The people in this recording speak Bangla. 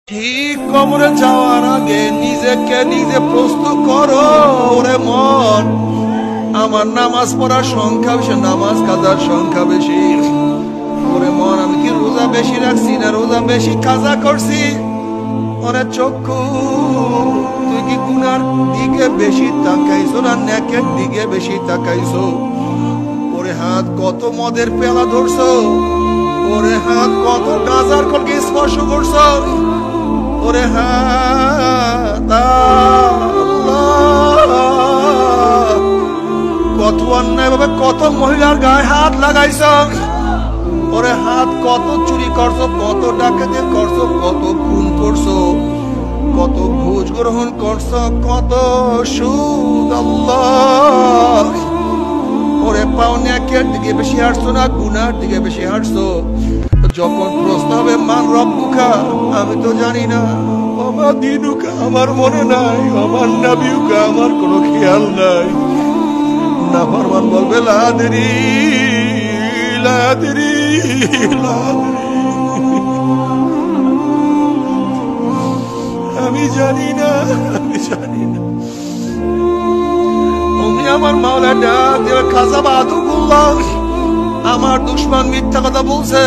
ঠিক কবরে যাওয়ার আগে নিজেকে নিজে প্রস্তুত করো। ওরে মন, আমার নামাজ পড়ার সংখ্যা বেশি, নামাজ কাজার সংখ্যা বেশি। ওরে মন, আমি কি রোজা বেশি রাখছি না রোজা বেশি কাজা করছি? ওরে চক্ষু, তুই কি গুনার দিকে বেশি তাকাইছো না নেকের দিকে বেশি তাকাইছো? ওরে হাত, কত মদের পেলা ধরছো? ওরে হাত, কত গাজার কলকে স্পর্শ করছো? ওরে হাত, কত অন্যায় ভাবে কত মহিলার গায়ে হাত লাগাইছ? ওরে হাত, কত চুরি করছো, কত ডাকাতি করছো, কত খুন করছো, কত ঘুষ গ্রহণ করছো, কত সুদ। আল্লাহ, ওরে পাও নেকের দিকে বেশি হাঁটছো না গুনার দিকে বেশি হাঁটছো? যখন প্রশ্ন হবে মান রব্বুকা, আমি তো জানি না। আমার দিনুকা আমার মনে নাই, আমার নবীকা আমার কোনো খেয়াল নাই। না ফরমান বলবে লাদেরি লাদেরি লাদেরি, আমি জানি না, আমি জানি না। তুমি আমার মাওলা ডাক দেবে, খাজা বাদুল্লাহ, আমার দুশ্মন মিথ্যা কথা বলছে।